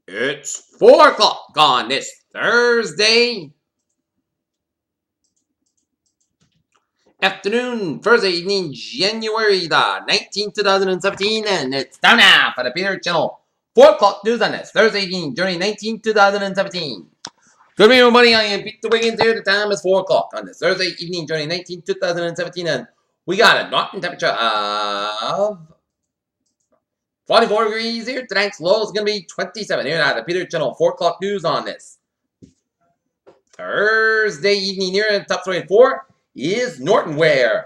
It's 4 o'clock on this Thursday afternoon, Thursday evening, January the 19th, 2017, and it's time now for the Peter Channel 4 o'clock news on this Thursday evening, January 19th, 2017. Good evening, everybody. I am Peter Wiggins here. The time is 4 o'clock on this Thursday evening, January 19th, 2017, and we got a Norton temperature of 44 degrees here. Tonight's low is going to be 27 here at the Peter Channel 4 o'clock news on this Thursday evening here in top 24 is Norton, where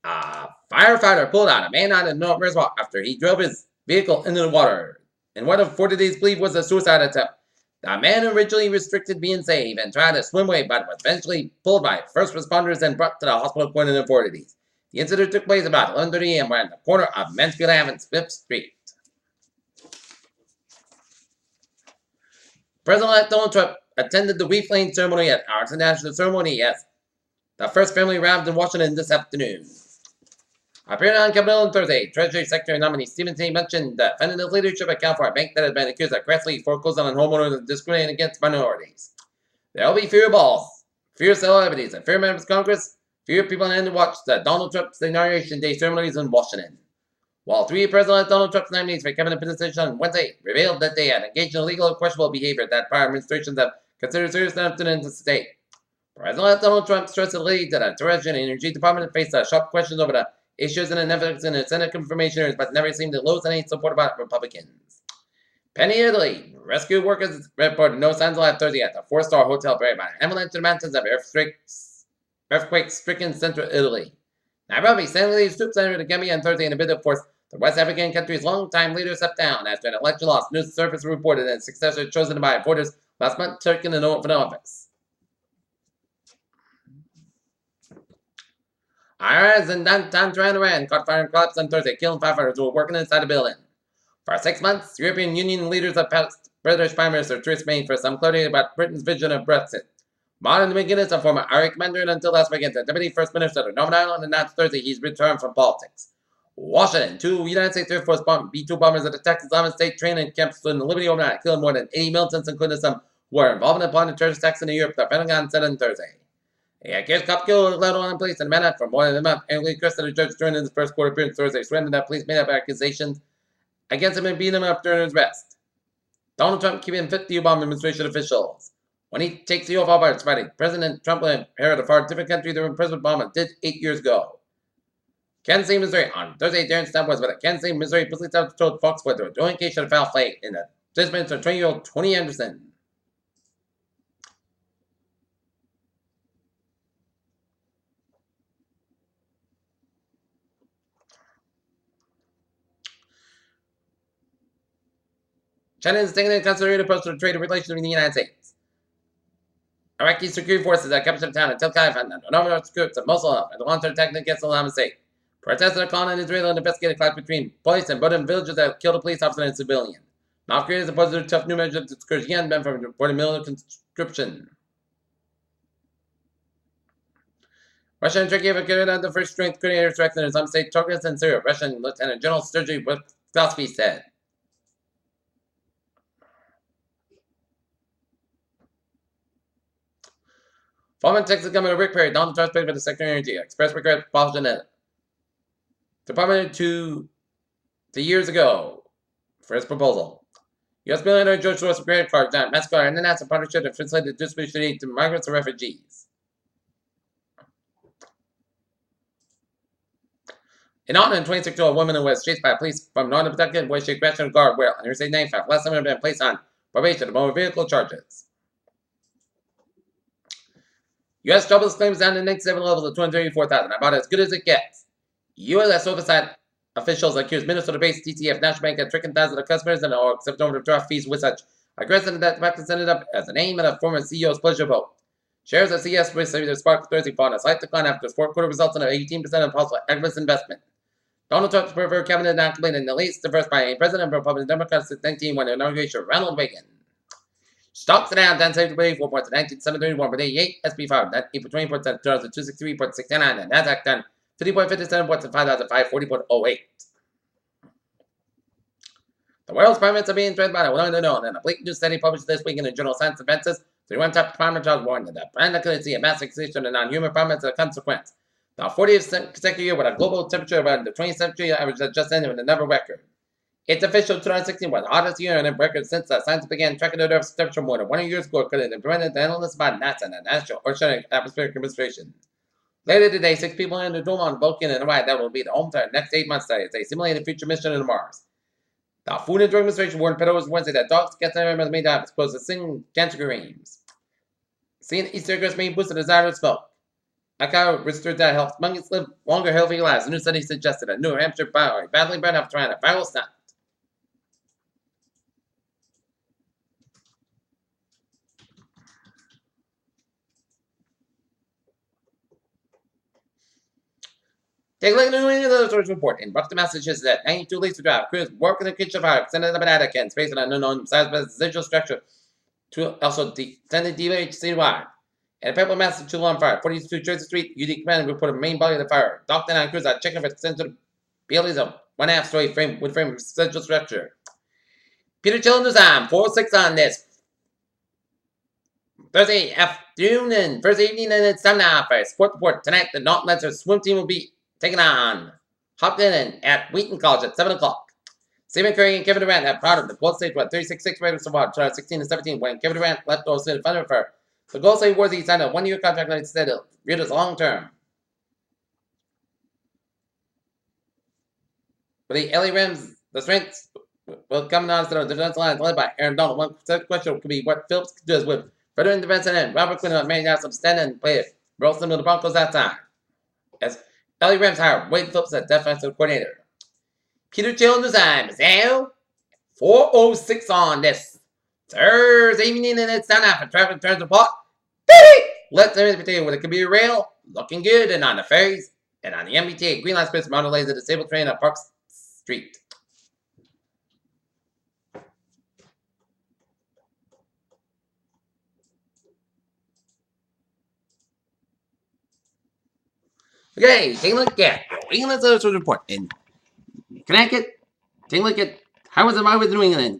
a firefighter pulled out a man out of the Norton Reservoir after he drove his vehicle into the water in what authorities believe was a suicide attempt. The man originally restricted being safe and tried to swim away, but was eventually pulled by first responders and brought to the hospital according to authorities. The incident took place about 11:30 a.m. at the corner of Mansfield Ave and 5th Street. President-elect Donald Trump attended the wreath laying ceremony at Arlington National Ceremony as the first family arrived in Washington this afternoon. Appearing on Capitol on Thursday, Treasury Secretary nominee Stephen C. mentioned the defendant's leadership at California bank that has been accused of aggressively foreclosing on homeowners and discriminating against minorities. There will be fewer balls, fewer celebrities, and fewer members of Congress, fewer people in to watch the Donald Trump's inauguration day ceremonies in Washington. While three President Donald Trump's nominees for cabinet positions on Wednesday revealed that they had engaged in illegal or questionable behavior that prior administrations have considered serious enough to end the state. President Donald Trump stressed the lead that the Treasury and Energy Department faced sharp questions over the issues and evidence in the Senate confirmation, but never seemed to lose any support by Republicans. Penny, Italy. Rescue workers reported no signs of life Thursday at the four-star hotel buried by an avalanche in the mountains of earthquake-stricken central Italy. Nairobi sent leads troops entered the Gambia on Thursday in a bid to force the West African country's longtime leader stepped down after an election loss. News service reported that his successor chosen by voters last month took in the oath of office. IRS in downtown Tehran caught fire and collapsed on Thursday, killing firefighters who were working inside the building. For 6 months, European Union leaders have passed British Prime Minister Theresa May for some clarity about Britain's vision of Brexit. Martin Wiggins, a former Irish commander until last weekend, the Deputy First Minister of Northern Ireland, announced Thursday he's returned from politics. Washington, two United States Air Force B-2 bombers at attacked Islamic State training camps in Liberty overnight, killing more than 80 militants, including some who were involved in a planned terrorist attacks in Europe, the Pentagon said on Thursday. The accused cop killer was led on police in Manhattan for more than a month, and requested a judge during his first court appearance Thursday, surrendering that police made up accusations against him and beating him up during his arrest. Donald Trump keeping fit the Obama administration officials. When he takes the oath of office Friday, President Trump will inherit a far different country than President Obama did 8 years ago. Kansas City, Missouri. On Thursday, Darren Stump was with a Kansas City, Missouri police officer told Fox Sports they were doing case of foul play in the judgment of 20-year-old Tony Anderson. China is taking a conservative approach to trade relations with the United States. Iraqi security forces have captured the town of Tel Kaiv and the Northern groups of Mosul and the launcher attack against the Islamic State. Protesters are calling on Israel to investigate a clash between police and Bedouin villagers that killed a police officer and a civilian. North Korea is opposed to a tough new measure to discourage young men from reporting military conscription. Russia and Turkey have carried out the first strength coordinator strikes in Islamic State targets in Syria, Russian Lieutenant General Sergei Vysotsky said. Former Texas Governor Rick Perry, Donald Trump's paid for the Secretary of Energy, expressed regret for Paul Jeanette. Department to years ago for his proposal. U.S. billionaire George Soros credit card John Mascar and the NASA partnership to facilitate the distribution aid to migrants and refugees. In Auckland, 26-year-old woman who was chased by police from Northern Kentucky where she crashed in a guard where on Interstate 95 last summer had been placed on probation of motor vehicle charges. U.S. jobless claims down to 97 levels of 234,000, about as good as it gets. U.S. oversight officials accuse Minnesota-based TCF National Bank of tricking thousands of customers and or accepting overdraft fees with such aggressive that the practice ended up as an aim at a former CEO's pleasure boat. Shares of CS received a spark Thursday following a slight decline after its fourth quarter results in an 18% of possible aggressive investment. Donald Trump's preferred cabinet not completed in the least diverse by a president of Republican Democrats since 19 inauguration Ronald Reagan. Stocks are down 10.74 points at 19,731.88. SP 5 down 8.20 points at 2,263.69. And NASDAQ down 50.57 points at 5,540.08. The world's primates are being threatened by the unknown, and a bleak new study published this week in the journal Science Advances, the one top primate trials warned that the practically a mass extinction of non-human primates is a consequence. The 40th consecutive year with a global temperature of the 20th century average that just ended with another record. It's official 2016 was the hottest year in record since science began tracking the Earth's temperature more than 100 years ago, according to the analysts by NASA and the National Oceanic Atmospheric Administration. Later today, 6 people in the dome on Vulcan in Hawaii that will be the home to the next 8 months study as they simulate a future mission to Mars. The Food and Drug Administration warned peddlers Wednesday that dogs, cats, and animals may die exposed to single cancer creams. Seeing Easter eggs may boost the desire to smoke. A cow registered that helps monkeys live longer, healthy lives. A new study suggested a New Hampshire bio badly burned up trying a viral snap. Take a look at the New England Source report. In Buxton, Massachusetts, at 92 leagues to drive, crews work in the kitchen fire, extended the banana cans, based on an unknown size but residual structure, to also extended DH citywide. And a Pepper, Massachusetts on fire, 42 Jersey Street, UD Command reported main body of the fire. Doctor and crews are checking for extended buildings of 1.5 story frame with frame residual structure. Peter Chillen News on 406 on this Thursday afternoon and Thursday evening, and it's time now for a sport report. Tonight, the Norton Leinster swim team will be taking on Hopkins at Wheaton College at 7 o'clock. Stephen Curry and Kevin Durant have proud of the Gold State with 36-6 ratings so far, 16 and 17, when Kevin Durant left Gold State defender for the Gold State Warriors. He signed a 1-year contract instead of viewed as long term. For the LA Rams, the strengths will come on to the defensive line led by Aaron Donald. One question could be what Phillips does with veteran defensive end Robert Quinn may have some stand and play it. Roll them to the Broncos that time. As LA Rams hired Wade Phillips as defensive coordinator. Peter Children's time is now 4:06 on this Thursday evening, and it's time for traffic turns report. Let's tell you what it could be real, looking good, and on the ferries, and on the MBTA Green Line Express mountain lays a disabled train on Park Street. Okay, take a look at New England's Source report. In Connecticut, take a look at how was it about with New England.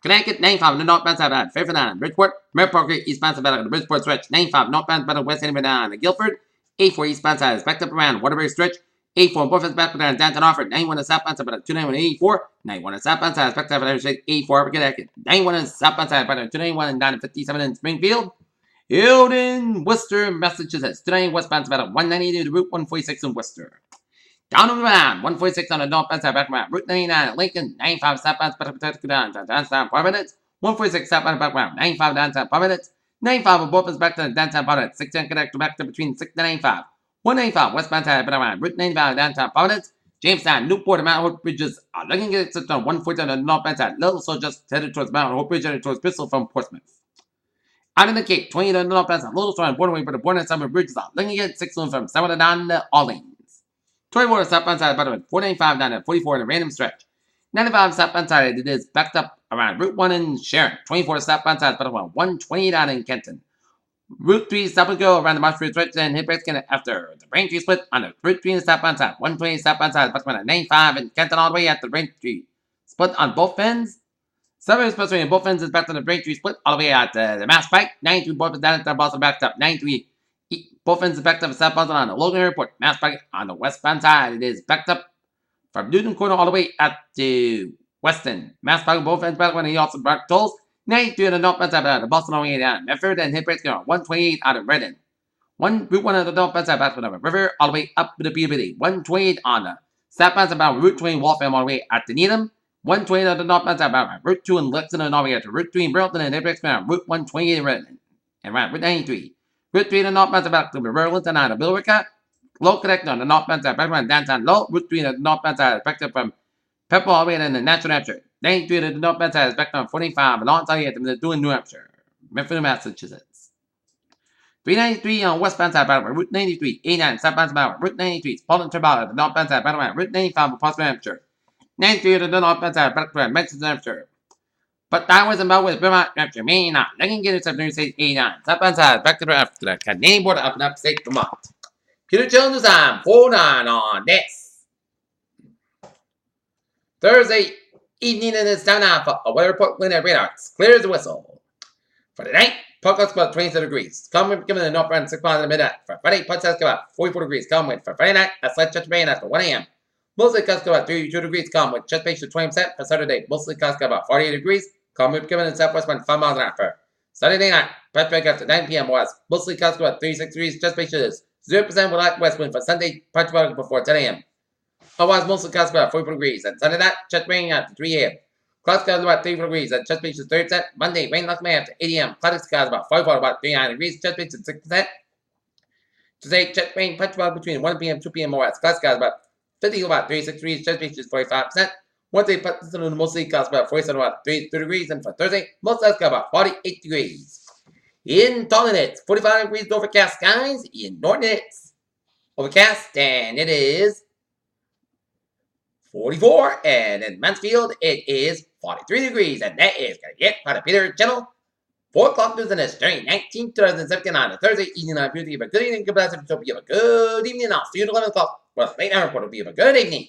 Connecticut, 95, the northbound side of Fairfield on Bridgeport, Merritt Parker, eastbound side of the Bridgeport stretch, 95, northbound side of West End on the Guilford, 84 eastbound side is backed up around Waterbury stretch, 84 both back down Downtown Hartford, 91 on southbound side of 291 and 84, 91 on southbound side is backed up at 84 Upper Connecticut, 91 on southbound side of 291 and down to 57 in Springfield, Eildon, Worcester, Massachusetts, 290 westbound side of 192 to Route 146 in Worcester. Down on the ground, 146 on the northbound side, back around Route 99 at Lincoln, 95 southbound, downtown Providence, 146 southbound, back around 95 downtown Providence, 95 of both is back to the downtown Providence, 610 connect back to between 6 and 95, 195 westbound side, back around Route 95 downtown Providence, Jamestown, Newport, and Mount Hope bridges are looking at it on 140 on the northbound side, Little so just headed towards Mount Hope Bridge, headed towards Bristol from Portsmouth. Out in the Cape, 20 on the northbound side, Little Storm, Borderway, but the border and summer bridges are looking at 6 from 7 down to Orleans. 24 southbound side, about 495 down to 44 in a random stretch. 95 southbound side, it is backed up around Route 1 in Sharon. 24 southbound side, about 128 out in Kenton. Route 3 southbound go around the Marshfield stretch and hit breaks after the Braintree split on the Route 3 southbound side. 120 southbound side, about 95 in Kenton all the way at the Braintree split on both ends. 7 expressway in both ends is back to the Braintree split all the way at the Mass Pike. 92 both is down at the Boston backed up. 93 both ends is backed up southbound on the Logan Airport. Mass Pike on the westbound side. It is backed up from Newton Corner all the way at the Weston. Mass Pike both ends back when he also brought tolls. 92 on the northbound side, the Boston all the way down. Medford and hit breaks 128 out of Redden. Route 1 on the northbound side, back to the river all the way up to the Peabody. 128 on the southbound side, about Route 20 Waltham all the way at the Needham. 120 on the northbound side, about Route 2 in Lexington all the way to Route 3 in Burlington and hit breaks around Route 128 in Redden. And around Route 93. Route 3 on the northbound side, back to Burlington on the Billerica. Low connect on the northbound side, back around downtown Low. Route 3 on the northbound side, back up from Pepper all the way to the Natural Hampshire. 93 on the northbound side is back on 45 and on side at the doing New Hampshire. Medford, Massachusetts. 393 on westbound side, back around Route 93. 89 southbound side, Route 93. Spalding Turbine the northbound side, back around Route 95 across New Hampshire. 93 on the northbound side, back around Memphis, New Hampshire. But that was about with Vermont, New Hampshire, Maine, not. Looking at it, 89. Southbound side, back to the Canadian border up in upstate Vermont. Peter Jones on 49 on this Thursday Evening and it's time now for a weather report. Lunar radar clears the whistle. For tonight, Pocos about 27 degrees. Calm wind given the north around 6 miles in the midnight. For Friday, Pocos about 44 degrees. Calm wind. For Friday night, a slight touch of rain after 1 a.m. Mostly clouds about 32 degrees. Calm wind. Chest base to 20%. For Saturday, mostly clouds about 48 degrees. Calm wind given in southwest wind 5 miles an hour. For Saturday night, patch break after 9 p.m. west. Mostly clouds about 36 degrees. Chest base is 0% with light west wind. For Sunday, patch break before 10 a.m. Otherwise, mostly clouds about 44 degrees. And Sunday night, chest rain after 3 a.m. Clouds skies about 34 degrees and chest beach is 30%. Monday, rain luck May after 8 a.m. Cloudy skies about 44 about 39 degrees. Chest beach is 6%. Today, chest rain punch about between 1 p.m. and 2 p.m. west. Clouds skies about 50 about 36 degrees. Chest beach is 45%. Wednesday, mostly clouds about 47 about 32 degrees. And for Thursday, most clouds about 48 degrees. In Taunton, it's 45 degrees overcast skies. In Norton, it's overcast and it is 44, and in Mansfield, it is 43 degrees, and that is going to get part of Peter Channel. 4 o'clock news on this January 19th, 2017 on a Thursday evening on beauty. Have a good evening, good blessed, hope you have a good evening. I'll see you at 11 o'clock. Well, late hour report. Hope you have a good evening.